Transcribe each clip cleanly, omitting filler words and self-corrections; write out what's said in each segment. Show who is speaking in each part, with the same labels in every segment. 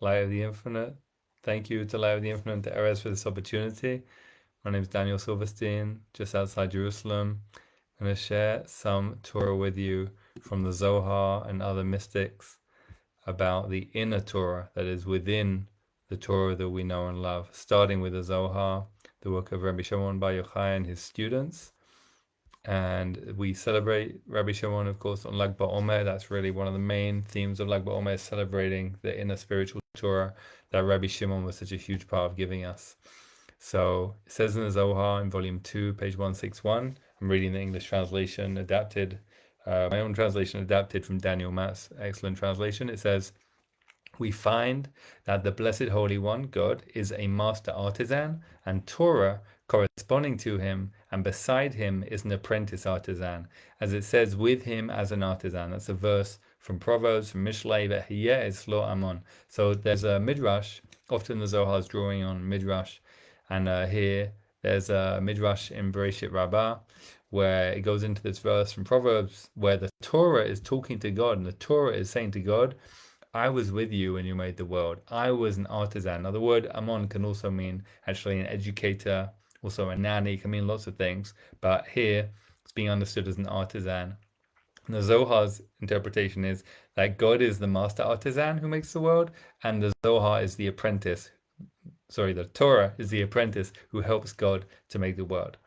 Speaker 1: Light of the Infinite. Thank you to Light of the Infinite and to Erez for this opportunity. My name is Daniel Silverstein, just outside Jerusalem. I'm going to share some Torah with you from the Zohar and other mystics about the inner Torah that is within the Torah that we know and love, starting with the Zohar, the work of Rabbi Shimon Bar Yochai and his students. And we celebrate Rabbi Shimon, of course, on Lag BaOmer. That's really one of the main themes of Lag BaOmer, celebrating the inner spiritual Torah that Rabbi Shimon was such a huge part of giving us. So it says in the Zohar in volume 2, page 161, I'm reading the English translation adapted, my own translation adapted from Daniel Matt's excellent translation. It says, we find that the Blessed Holy One, God, is a master artisan, and Torah corresponding to him and beside him is an apprentice artisan, as it says, with him as an artisan. That's a verse from Proverbs, from Mishlei, Yehezkel lo amon. So there's a midrash, often the Zohar is drawing on midrash, and here there's a midrash in Bereshit Rabbah, where it goes into this verse from Proverbs, where the Torah is talking to God, and the Torah is saying to God, I was with you when you made the world. I was an artisan. Now, the word amon can also mean actually an educator, also a nanny, can mean lots of things. But here, it's being understood as an artisan. And the Zohar's interpretation is that God is the master artisan who makes the world, and the Zohar is the apprentice. Sorry, the Torah is the apprentice who helps God to make the world.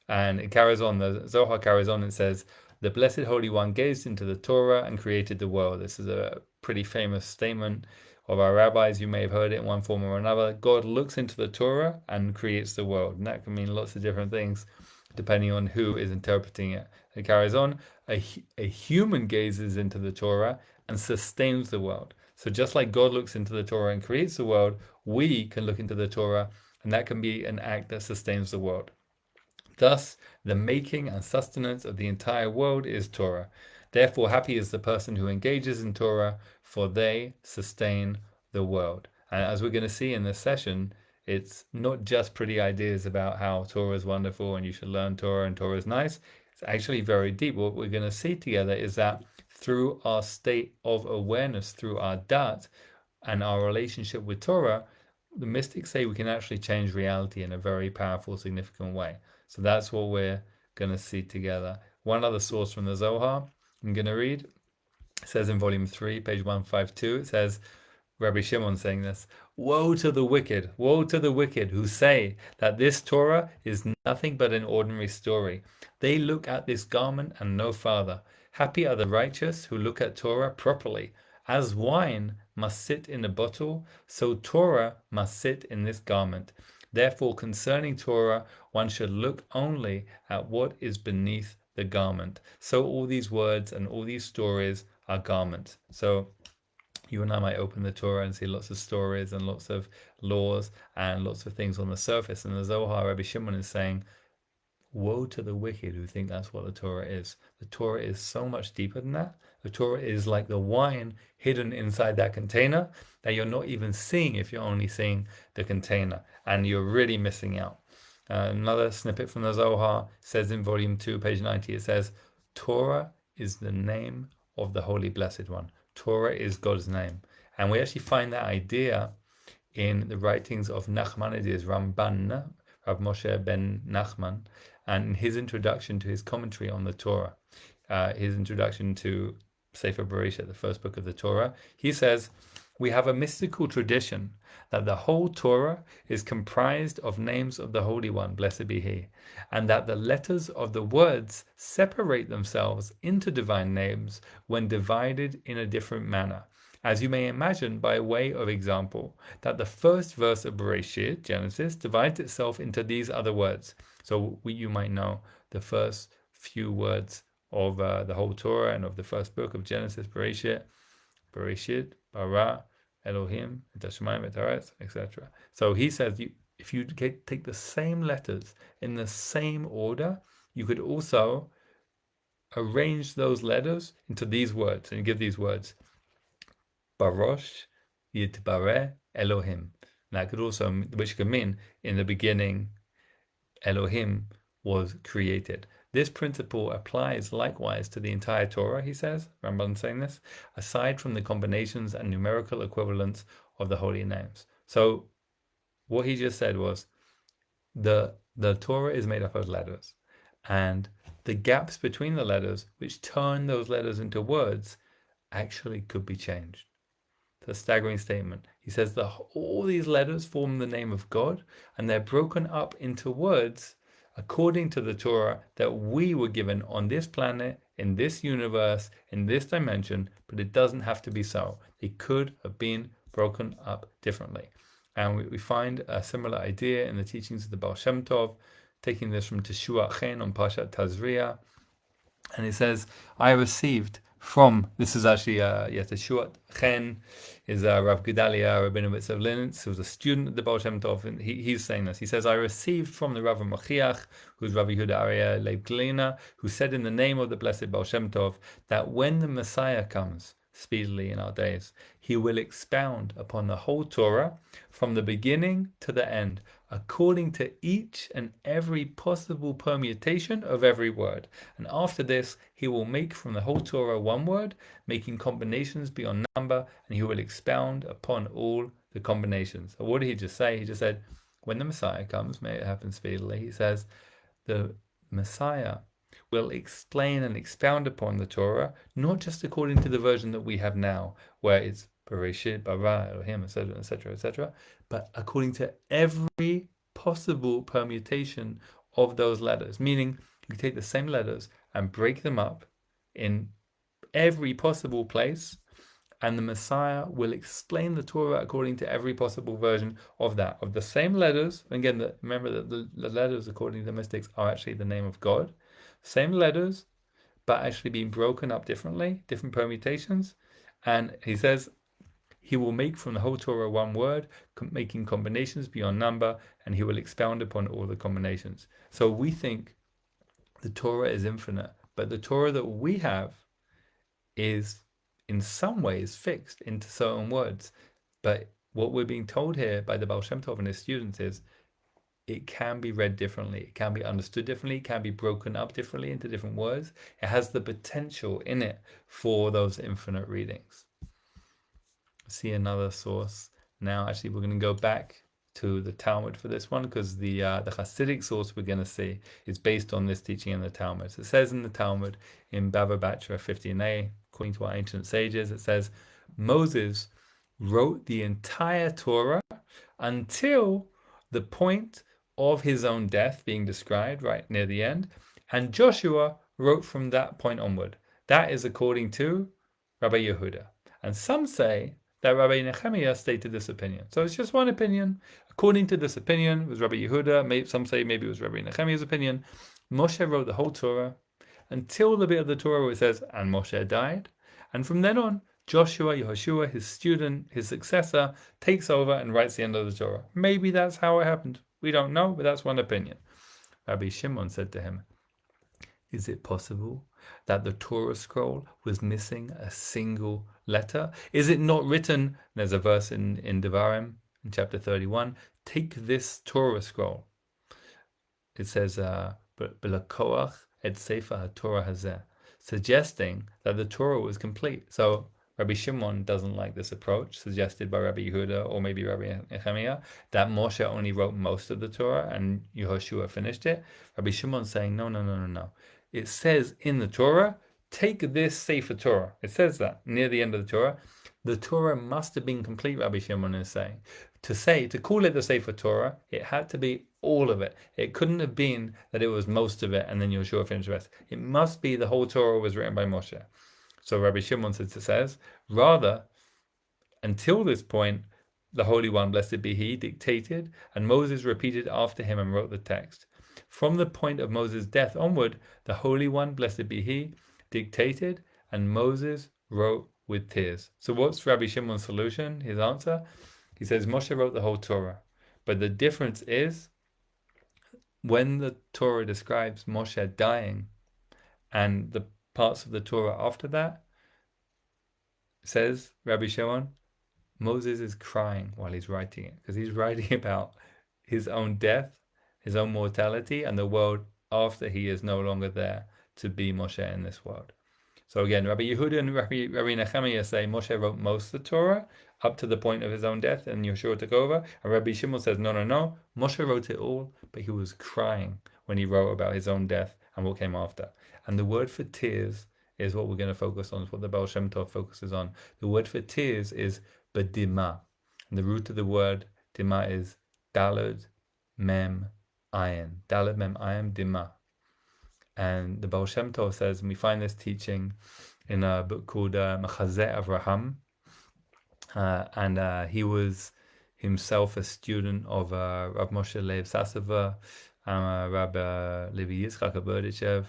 Speaker 1: And it carries on, the Zohar carries on and says, the Blessed Holy One gazed into the Torah and created the world. This is a pretty famous statement of our rabbis. You may have heard it in one form or another. God looks into the Torah and creates the world. And that can mean lots of different things depending on who is interpreting it. It carries on, a human gazes into the Torah and sustains the world. So just like God looks into the Torah and creates the world, we can look into the Torah, and that can be an act that sustains the world. Thus, the making and sustenance of the entire world is Torah. Therefore, happy is the person who engages in Torah, for they sustain the world. And as we're going to see in this session, it's not just pretty ideas about how Torah is wonderful and you should learn Torah and Torah is nice. It's actually very deep. What we're going to see together is that through our state of awareness, through our dat and our relationship with Torah, the mystics say we can actually change reality in a very powerful, significant way. So that's what we're going to see together. One other source from the Zohar I'm going to read. It says in volume 3, page 152, it says, Rabbi Shimon saying this, woe to the wicked who say that this Torah is nothing but an ordinary story. They look at this garment and no farther. Happy are the righteous who look at Torah properly. As wine must sit in a bottle, so Torah must sit in this garment. Therefore, concerning Torah, one should look only at what is beneath the garment. So all these words and all these stories are garments. So you and I might open the Torah and see lots of stories and lots of laws and lots of things on the surface. And the Zohar, Rabbi Shimon is saying, woe to the wicked who think that's what the Torah is. The Torah is so much deeper than that. The Torah is like the wine hidden inside that container that you're not even seeing if you're only seeing the container, and you're really missing out. Another snippet from the Zohar says in volume 2, page 90, it says, Torah is the name of the Holy Blessed One. Torah is God's name. And we actually find that idea in the writings of Nachmanides Ramban, Rav Moshe ben Nachman, and in his introduction to his commentary on the Torah, his introduction to Sefer Bereshit, the first book of the Torah, he says, we have a mystical tradition that the whole Torah is comprised of names of the Holy One, blessed be He, and that the letters of the words separate themselves into divine names when divided in a different manner. As you may imagine, by way of example, that the first verse of Bereshit, Genesis, divides itself into these other words. So you might know the first few words of the whole Torah and of the first book of Genesis, Bereshit, bara, Elohim, et Hashemayim, et Erez, etc. So he says, if you take the same letters in the same order, you could also arrange those letters into these words, and you give these words, Barosh Yitbareh Elohim. That could also, which could mean in the beginning, Elohim was created. This principle applies likewise to the entire Torah, he says, Ramban saying this, aside from the combinations and numerical equivalents of the holy names. So what he just said was the Torah is made up of letters, and the gaps between the letters, which turn those letters into words, actually could be changed. It's a staggering statement. He says that all these letters form the name of God, and they're broken up into words according to the Torah that we were given on this planet, in this universe, in this dimension, but it doesn't have to be so. They could have been broken up differently. And we find a similar idea in the teachings of the Baal Shem Tov, taking this from Teshuah Chen on Parshat Tazria. And it says, I received from, this is actually, Teshuah Chen is Rav Gedalia Rabinowitz of Linz, who was a student of the Baal Shem Tov, and he's saying this. He says, I received from the Rav Machiach, who's Rabbi Yehuda Arya Leib Glina, who said in the name of the blessed Baal Shem Tov, that when the Messiah comes, speedily in our days, he will expound upon the whole Torah from the beginning to the end, according to each and every possible permutation of every word. And after this, he will make from the whole Torah one word, making combinations beyond number, and he will expound upon all the combinations. So what did he just say? He just said, when the Messiah comes, may it happen speedily, he says, the Messiah will explain and expound upon the Torah, not just according to the version that we have now, where it's Bereshit, Bara, Elohim, etc., etc., etc., but according to every possible permutation of those letters. Meaning, you take the same letters and break them up in every possible place, and the Messiah will explain the Torah according to every possible version of that, of the same letters. Again, remember that the letters, according to the mystics, are actually the name of God. Same letters, but actually being broken up differently, different permutations. And he says, he will make from the whole Torah one word, making combinations beyond number, and he will expound upon all the combinations. So we think the Torah is infinite, but the Torah that we have is in some ways fixed into certain words. But what we're being told here by the Baal Shem Tov and his students is it can be read differently, it can be understood differently, it can be broken up differently into different words. It has the potential in it for those infinite readings. See another source. Now, actually, we're going to go back to the Talmud for this one, because the Hasidic source we're going to see is based on this teaching in the Talmud. So it says in the Talmud, in Bava Batra 15a, according to our ancient sages, it says, Moses wrote the entire Torah until the point of his own death being described right near the end, and Joshua wrote from that point onward. That is according to Rabbi Yehuda. And some say that Rabbi Nehemiah stated this opinion. So it's just one opinion. According to this opinion, it was Rabbi Yehuda. Some say maybe it was Rabbi Nehemiah's opinion. Moshe wrote the whole Torah until the bit of the Torah where it says, and Moshe died. And from then on, Joshua, Yehoshua, his student, his successor, takes over and writes the end of the Torah. Maybe that's how it happened. We don't know, but that's one opinion. Rabbi Shimon said to him, is it possible that the Torah scroll was missing a single letter? Is it not written? There's a verse in Devorah, in chapter 31, take this Torah scroll. It says, B'lakoach et Sefer HaTorah hazeh, suggesting that the Torah was complete. So Rabbi Shimon doesn't like this approach suggested by Rabbi Yehuda or maybe Rabbi Nehemiah, that Moshe only wrote most of the Torah and Yehoshua finished it. Rabbi Shimon's saying, no. It says in the Torah, take this Sefer Torah. It says that near the end of the Torah. The Torah must have been complete, Rabbi Shimon is saying. To call it the Sefer Torah, it had to be all of it. It couldn't have been that it was most of it and then Yehoshua finished the rest. It must be the whole Torah was written by Moshe. So Rabbi Shimon says, rather, until this point, the Holy One, blessed be He, dictated, and Moses repeated after him and wrote the text. From the point of Moses' death onward, the Holy One, blessed be He, dictated, and Moses wrote with tears. So what's Rabbi Shimon's solution, his answer? He says Moshe wrote the whole Torah. But the difference is, when the Torah describes Moshe dying, and the parts of the Torah after that, says Rabbi Shimon, Moses is crying while he's writing it, because he's writing about his own death, his own mortality, and the world after he is no longer there to be Moshe in this world. So again, Rabbi Yehuda and Rabbi Nehemiah say Moshe wrote most of the Torah up to the point of his own death, and Yeshua took over. And Rabbi Shmuel says, no. Moshe wrote it all, but he was crying when he wrote about his own death and what came after. And the word for tears is what we're going to focus on, is what the Baal Shem Tov focuses on. The word for tears is bedima. And the root of the word dima is dalad mem ayin. Dalad mem ayin dima. And the Baal Shem Tov says, and we find this teaching in a book called Machazeh Avraham, and he was himself a student of Rav Moshe Leib Sassava, Rabbi Levi Yitzchak Aberditchev,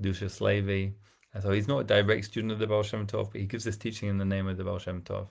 Speaker 1: Kedushas Levi. And so he's not a direct student of the Baal Shem Tov, but he gives this teaching in the name of the Baal Shem Tov.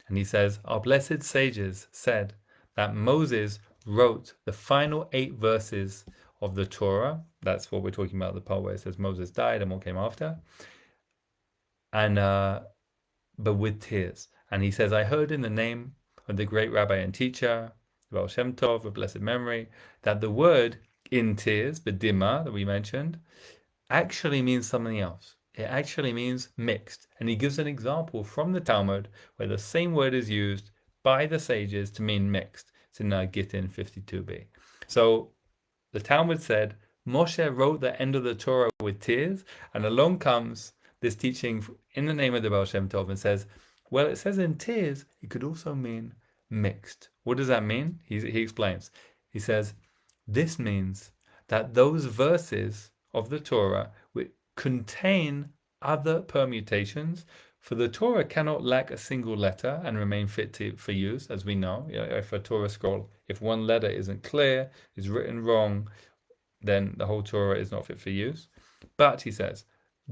Speaker 1: And he says, our blessed sages said that Moses wrote the final 8 verses of the Torah. That's what we're talking about, the part where it says Moses died and what came after. And but with tears. And he says, I heard in the name of the great rabbi and teacher, Baal Shem Tov, of blessed memory, that the word in tears, bedima, that we mentioned, actually means something else. It actually means mixed. And he gives an example from the Talmud where the same word is used by the sages to mean mixed. It's in Gittin 52b. So the Talmud said, Moshe wrote the end of the Torah with tears, and along comes this teaching in the name of the Baal Shem Tov and says, well, it says in tears, it could also mean mixed. What does that mean? He explains. He says, this means that those verses of the Torah which contain other permutations, for the Torah cannot lack a single letter and remain fit for use, as we know. If a Torah scroll, if one letter isn't clear, is written wrong, then the whole Torah is not fit for use. But, he says,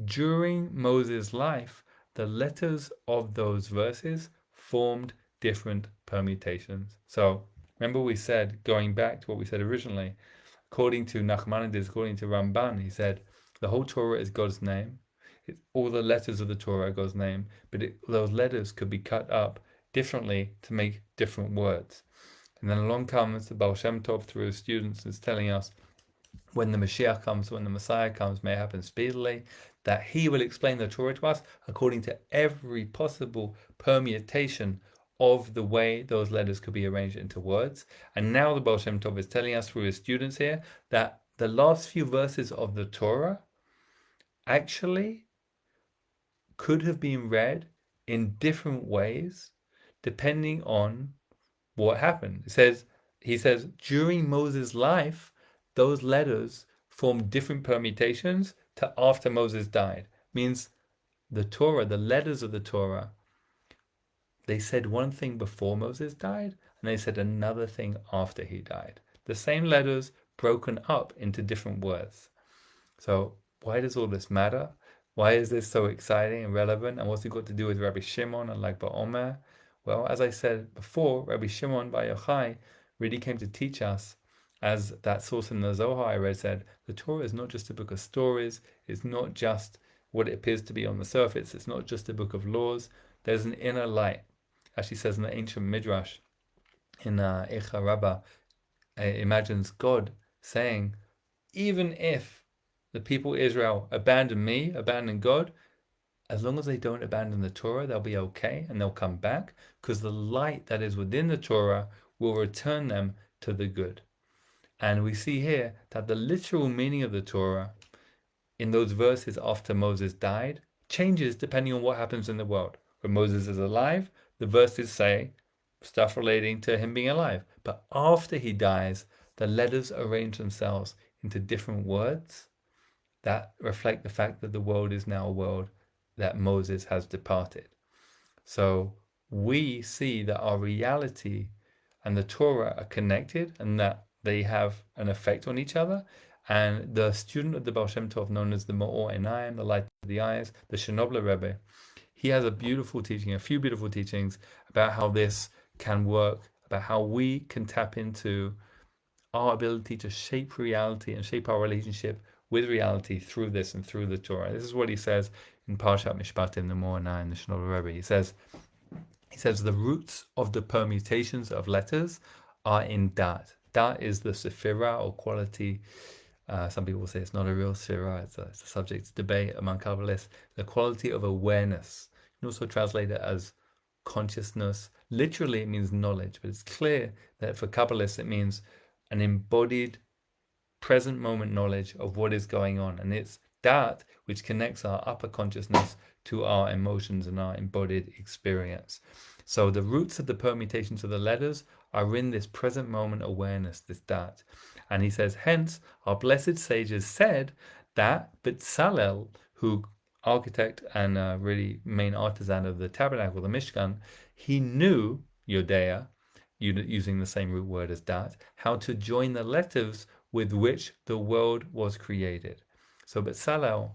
Speaker 1: during Moses' life, the letters of those verses formed different permutations. So, remember we said, going back to what we said originally, according to Nachmanides, according to Ramban, he said, the whole Torah is God's name. All the letters of the Torah are God's name, but those letters could be cut up differently to make different words. And then along comes the Baal Shem Tov through his students and is telling us, when the Mashiach comes, when the Messiah comes, may happen speedily, that he will explain the Torah to us according to every possible permutation of the way those letters could be arranged into words. And now the Baal Shem Tov is telling us through his students here that the last few verses of the Torah actually could have been read in different ways depending on what happened. He says, during Moses' life, those letters formed different permutations to after Moses died. Means the Torah, the letters of the Torah, they said one thing before Moses died, and they said another thing after he died. The same letters broken up into different words. So why does all this matter? Why is this so exciting and relevant? And what's it got to do with Rabbi Shimon and Lag BaOmer? Well, as I said before, Rabbi Shimon Bar Yochai really came to teach us, as that source in the Zohar I read said, the Torah is not just a book of stories. It's not just what it appears to be on the surface. It's not just a book of laws. There's an inner light. Actually says in the ancient Midrash, in Eicha Rabbah, imagines God saying, even if the people of Israel abandon me, abandon God, as long as they don't abandon the Torah, they'll be okay and they'll come back, because the light that is within the Torah will return them to the good. And we see here that the literal meaning of the Torah in those verses after Moses died changes depending on what happens in the world. When Moses is alive, the verses say stuff relating to him being alive. But after he dies, the letters arrange themselves into different words that reflect the fact that the world is now a world that Moses has departed. So we see that our reality and the Torah are connected and that they have an effect on each other. And the student of the Baal Shem Tov, known as the Ma'or Einayim, the light of the eyes, the Shenobler Rebbe, he has a few beautiful teachings about how this can work, about how we can tap into our ability to shape reality and shape our relationship with reality through this and through the Torah. This is what he says in Parshat Mishpatim, the Ma'or Einayim, the Shenobler Rebbe. He says the roots of the permutations of letters are in Dat. Dat is the Sefira or quality Some people say it's not a real Sefira, it's a subject of debate among Kabbalists. The quality of awareness. You can also translate it as consciousness. Literally, it means knowledge, but it's clear that for Kabbalists, it means an embodied present moment knowledge of what is going on. And it's that which connects our upper consciousness to our emotions and our embodied experience. So the roots of the permutations of the letters are in this present moment awareness, this dat. And he says, hence, our blessed sages said that Bezalel, who architect and really main artisan of the tabernacle, the Mishkan, he knew, Yodea, using the same root word as dat, how to join the letters with which the world was created. So Bezalel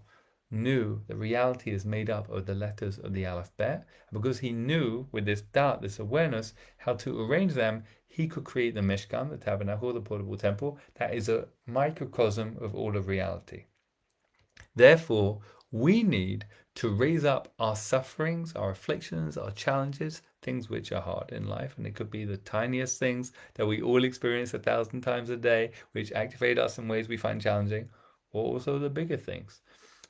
Speaker 1: knew that reality is made up of the letters of the alphabet. And because he knew with this dat, this awareness, how to arrange them, he could create the Mishkan, the tabernacle, the portable temple, that is a microcosm of all of reality. Therefore, we need to raise up our sufferings, our afflictions, our challenges, things which are hard in life. And it could be the tiniest things that we all experience 1,000 times a day, which activate us in ways we find challenging, or also the bigger things.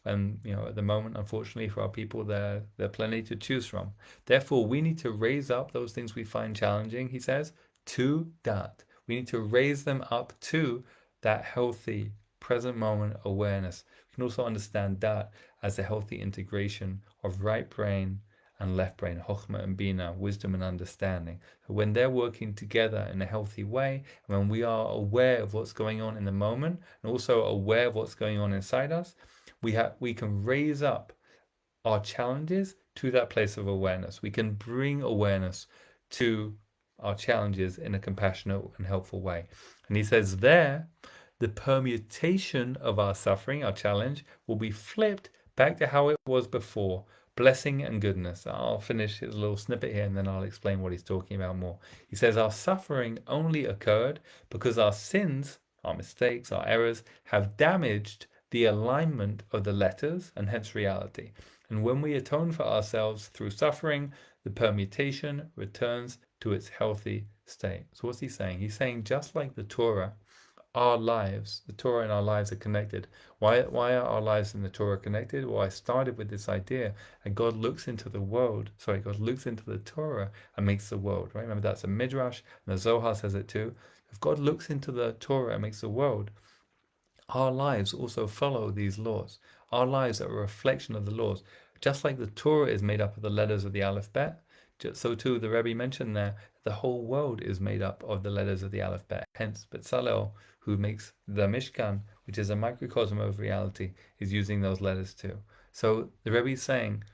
Speaker 1: And at the moment, unfortunately, for our people, there are plenty to choose from. Therefore, we need to raise up those things we find challenging, he says, to that. We need to raise them up to that healthy present moment awareness. We can also understand that as a healthy integration of right brain and left brain, Chokhmah and Bina, wisdom and understanding. So when they're working together in a healthy way, and when we are aware of what's going on in the moment, and also aware of what's going on inside us, we can raise up our challenges to that place of awareness. We can bring awareness to our challenges in a compassionate and helpful way. And he says there, the permutation of our suffering, our challenge, will be flipped back to how it was before, blessing and goodness. I'll finish his little snippet here and then I'll explain what he's talking about more. He says our suffering only occurred because our sins, our mistakes, our errors have damaged the alignment of the letters and hence reality. And when we atone for ourselves through suffering, the permutation returns to its healthy state. So what's he saying? He's saying just like the Torah, our lives, the Torah and our lives are connected. Why are our lives in the Torah connected? Well, I started with this idea that God looks into the Torah and makes the world, right? Remember, that's a midrash, and the Zohar says it too. If God looks into the Torah and makes the world, our lives also follow these laws. Our lives are a reflection of the laws. Just like the Torah is made up of the letters of the alphabet, so too the Rabbi mentioned there, the whole world is made up of the letters of the alphabet. Hence, Bezalel, who makes the Mishkan, which is a microcosm of reality, is using those letters too. So the Rebbe is saying,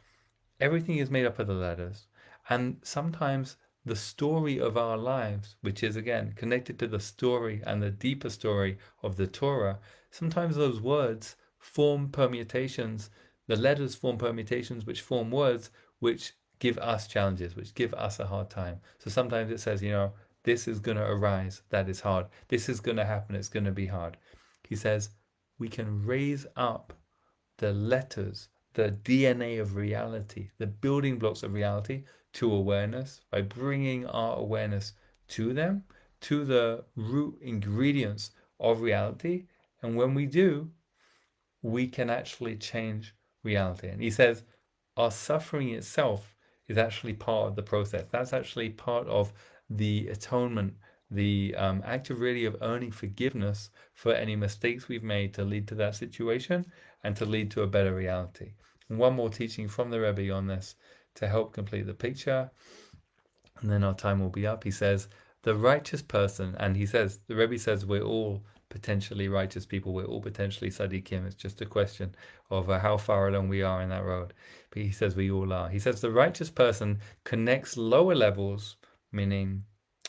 Speaker 1: everything is made up of the letters. And sometimes the story of our lives, which is again connected to the story and the deeper story of the Torah, sometimes those words form permutations, the letters form permutations which form words which give us challenges, which give us a hard time. So sometimes it says, this is going to arise, that is hard. This is going to happen, it's going to be hard. He says, we can raise up the letters, the DNA of reality, the building blocks of reality to awareness by bringing our awareness to them, to the root ingredients of reality. And when we do, we can actually change reality. And he says, our suffering itself is actually part of the process. That's actually part of the atonement, the act of really of earning forgiveness for any mistakes we've made to lead to that situation and to lead to a better reality. And one more teaching from the Rebbe on this to help complete the picture, and then our time will be up. He says, the righteous person, and he says, the Rebbe says we're all potentially righteous people, we're all potentially tzaddikim. It's just a question of how far along we are in that road. But he says we all are. He says the righteous person connects lower levels, meaning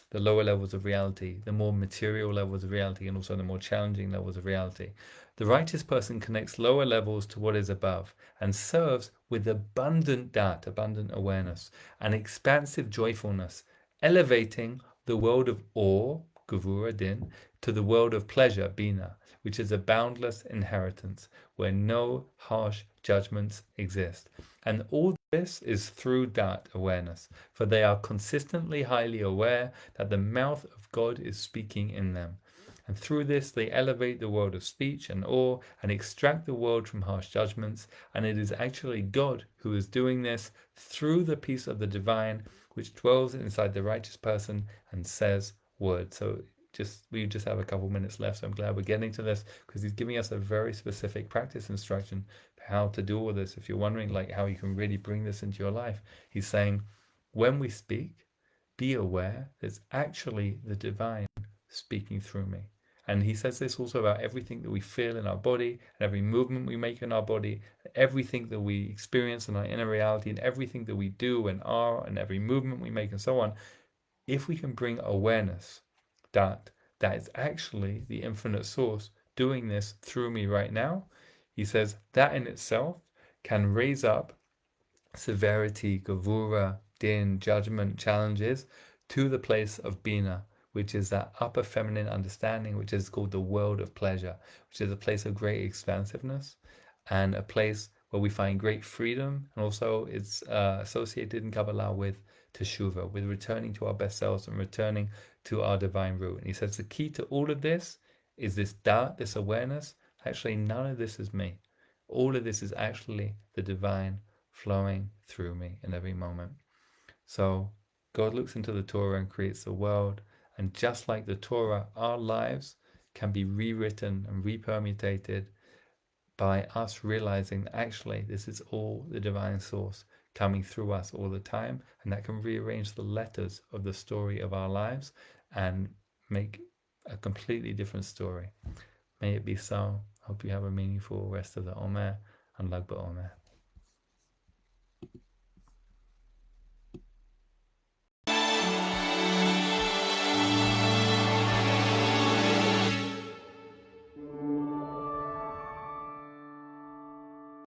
Speaker 1: the lower levels of reality, the more material levels of reality, and also the more challenging levels of reality. The righteous person connects lower levels to what is above and serves with abundant dat, abundant awareness, and expansive joyfulness, elevating the world of awe, gevura din, to the world of pleasure, bina, which is a boundless inheritance where no harsh judgments exist. And all this is through dat awareness, for they are consistently highly aware that the mouth of God is speaking in them. And through this, they elevate the world of speech and awe and extract the world from harsh judgments. And it is actually God who is doing this through the peace of the divine, which dwells inside the righteous person and says words. So we just have a couple minutes left, so I'm glad we're getting to this, because he's giving us a very specific practice instruction for how to do all this. If you're wondering like how you can really bring this into your life, he's saying, when we speak, be aware there's actually the divine speaking through me. And he says this also about everything that we feel in our body, and every movement we make in our body, everything that we experience in our inner reality, and everything that we do and are, and every movement we make and so on. If we can bring awareness that is actually the infinite source doing this through me right now, he says that in itself can raise up severity, Devorah, din, judgment, challenges to the place of Bina, which is that upper feminine understanding, which is called the world of pleasure, which is a place of great expansiveness and a place where we find great freedom. And also it's associated in Kabbalah with teshuvah, with returning to our best selves and returning to our divine root. And he says the key to all of this is this da'at, this awareness. Actually, none of this is me. All of this is actually the divine flowing through me in every moment. So God looks into the Torah and creates the world. And just like the Torah, our lives can be rewritten and repermutated by us realizing that actually this is all the divine source coming through us all the time. And that can rearrange the letters of the story of our lives and make a completely different story. May it be so. Hope you have a meaningful rest of the Omer and Lag BaOmer.